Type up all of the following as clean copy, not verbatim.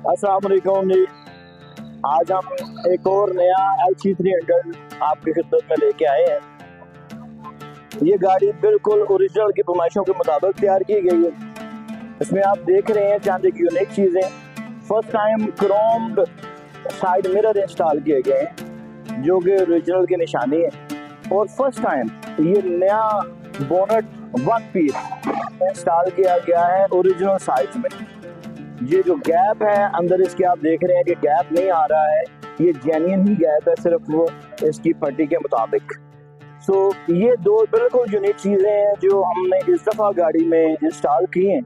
अस्सलाम वालेकुम जी। आज हम एक और नया LC300 आपकी खिदमत में लेके आए हैं। ये गाड़ी बिल्कुल ओरिजिनल की फरमाइशों के मुताबिक तैयार की गई है। इसमें आप देख रहे हैं चंद एक यूनिक चीज़ें। First time chromed side mirror install किए गए हैं जो कि ओरिजिनल की निशानी है, और फर्स्ट टाइम ये नया बोनट वन पीस इंस्टॉल किया गया है ओरिजिनल साइज में। ये जो गैप है अंदर इसके, आप देख रहे हैं कि गैप नहीं आ रहा है, ये जेन्युइन ही गैप है सिर्फ वो इसकी पट्टी के मुताबिक। सो ये दो बिल्कुल यूनिक चीज़ें हैं जो हमने इस दफ़ा गाड़ी में इंस्टॉल की हैं।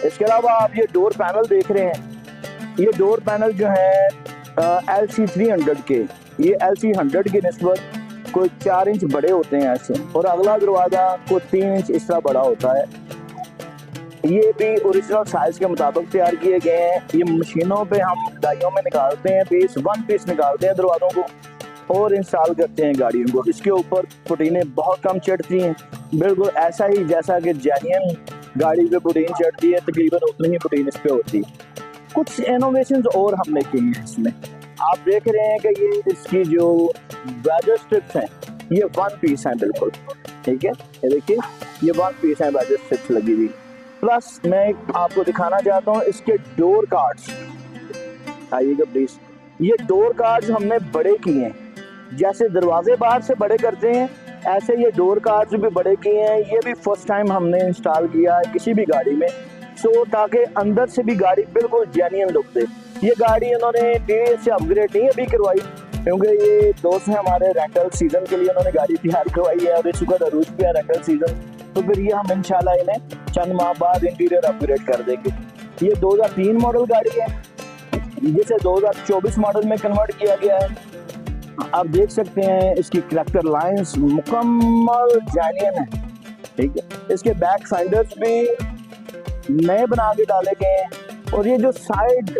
इसके अलावा आप ये डोर पैनल देख रहे हैं। ये डोर पैनल जो है LC300 के, ये LC100 की निस्बत कोई 4 इंच बड़े होते हैं ऐसे, और अगला दरवाज़ा कोई 3 इंच इस तरह बड़ा होता है। ये भी ओरिजिनल साइज के मुताबिक तैयार किए गए हैं। ये मशीनों पे हम डाइयों में निकालते हैं, वन पीस निकालते हैं दरवाज़ों को और इंस्टॉल करते हैं गाड़ियों को। इसके ऊपर पुटीनें बहुत कम चढ़ती हैं, बिल्कुल ऐसा ही जैसा कि जेन्युइन गाड़ी पे पुटीन चढ़ती है, तकरीबन उतनी ही पुटीन इस पे होती है। कुछ इनोवेशंस और हमने की हैं इसमें। आप देख रहे हैं कि ये इसकी जो बैजर स्ट्रिप्स हैं ये वन पीस हैं बिल्कुल, ठीक है। ये देखिए ये वन पीस हैं, बैजर स्ट्रिप्स लगी हुई। प्लस मैं आपको दिखाना चाहता हूँ इसके डोर कार्ड्स। आइएगा प्लीज। ये डोर कार्ड्स हमने बड़े किए हैं, जैसे दरवाजे बाहर से बड़े करते हैं ऐसे ये डोर कार्ड्स भी बड़े किए हैं। ये भी फर्स्ट टाइम हमने इंस्टॉल किया है किसी भी गाड़ी में, सो ताकि अंदर से भी गाड़ी बिल्कुल जेन्युइन लुक दे। ये गाड़ी उन्होंने टीवीएस से अपग्रेड नहीं अभी करवाई, क्योंकि ये दोस्त हैं हमारे, रेंटल सीजन के लिए उन्होंने गाड़ी तैयार करवाई है और इस वक्त अरूज पे है रेंटल सीजन, तो फिर ये हम इंशाल्लाह इन्हें चंद माह बाद इंटीरियर अपग्रेड कर देंगे। ये 2003 मॉडल गाड़ी है जिसे 2024 मॉडल में कन्वर्ट किया गया है। आप देख सकते हैं इसकी करैक्टर लाइंस मुकम्मल जेन्युइन है, ठीक है। इसके बैक फाइंडर्स भी नए बना के डाले गए हैं, और ये जो साइड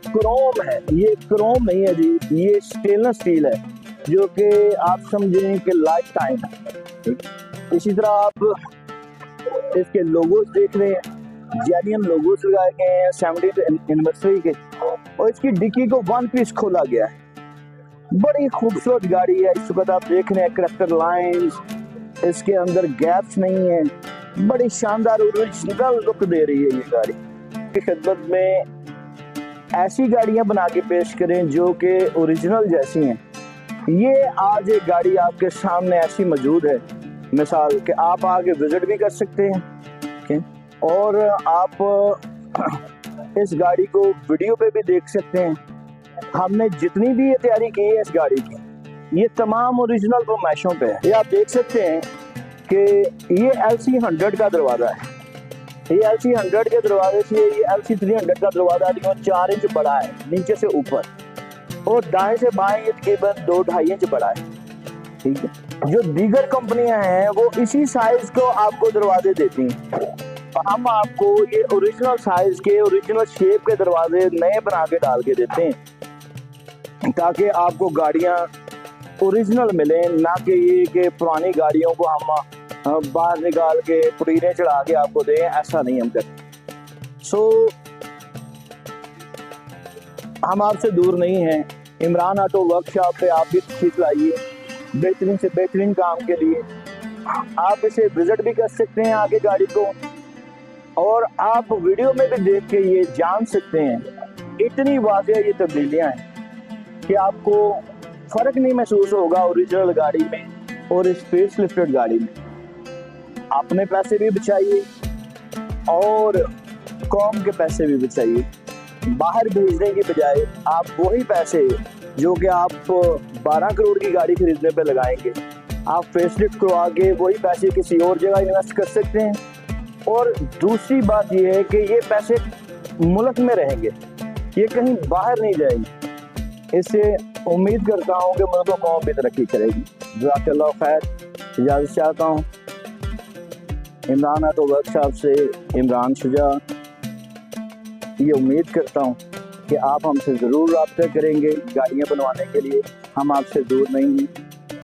क्रोम है ये क्रोम नहीं है जी, ये स्टेनलेस स्टील है जो कि आप समझें कि लाइफ टाइम है। इसी तरह आप इसके लोगोस देख रहे हैं, जेन्युइन लोगोस लगाए गए हैं 70th एनिवर्सरी के, और इसकी डिक्की को वन पीस खोला गया है। बड़ी खूबसूरत गाड़ी है। इस वक्त आप देख रहे हैं करैक्टर लाइंस, इसके अंदर गैप्स नहीं है, बड़ी शानदार ओरिजिनल लुक दे रही है ये गाड़ी। की खिदमत में ऐसी गाड़ियां बना के पेश करें जो कि ओरिजिनल जैसी हैं। ये आज एक गाड़ी आपके सामने ऐसी मौजूद है, मिसाल कि आप आगे विजिट भी कर सकते हैं, ठीक, और आप इस गाड़ी को वीडियो पे भी देख सकते हैं। हमने जितनी भी ये तैयारी की है इस गाड़ी की, ये तमाम ओरिजिनल फरमाइशों पे है। ये आप देख सकते हैं कि ये LC100 का दरवाज़ा है। ये LC100 के दरवाजे से ये LC300 का दरवाज़ा जो 4 इंच बड़ा है नीचे से ऊपर, और दाएं से बाएं ये तकरीबन 2-2.5 इंच बड़ा है, ठीक है। जो दीगर कंपनियां हैं वो इसी साइज को आपको दरवाजे देती हैं, हम आपको ये ओरिजिनल साइज के ओरिजिनल शेप के दरवाजे नए बना के डाल के देते हैं, ताकि आपको गाड़ियां ओरिजिनल मिले, ना कि ये कि पुरानी गाड़ियों को हम बाहर निकाल के पुटीनें चढ़ा के आपको दें, ऐसा नहीं हम करते। सो हम आपसे दूर नहीं हैं। इमरान ऑटो वर्कशॉप पे आप भी तशरीफ लाइए बेहतरीन से बेहतरीन काम के लिए। आप इसे विजिट भी कर सकते हैं आगे गाड़ी को, और आप वीडियो में भी देख के ये जान सकते हैं इतनी वाज़ेह ये तब्दीलियां हैं कि आपको फ़र्क नहीं महसूस होगा ओरिजिनल गाड़ी में और इस फेस लिफ्टेड गाड़ी में। अपने पैसे भी बचाइए और कौम के पैसे भी बचाइए। बाहर भेजने की बजाय आप वही पैसे जो कि आप 12 करोड़ की गाड़ी खरीदने पे लगाएंगे, आप फेसलिफ्ट करवा के वही पैसे किसी और जगह इन्वेस्ट कर सकते हैं। और दूसरी बात यह है कि ये पैसे मुल्क में रहेंगे, ये कहीं बाहर नहीं जाएंगे। इससे उम्मीद करता हूँ कि मुल्क कौम भी तरक्की करेगी। जज़ाकल्लाह खैर। इजाज़त चाहता हूँ। इमरान ऑटो वर्कशॉप से इमरान शुजा। ये उम्मीद करता हूँ कि आप हमसे ज़रूर रब्ता करेंगे गाड़ियाँ बनवाने के लिए। हम आपसे दूर नहीं हैं।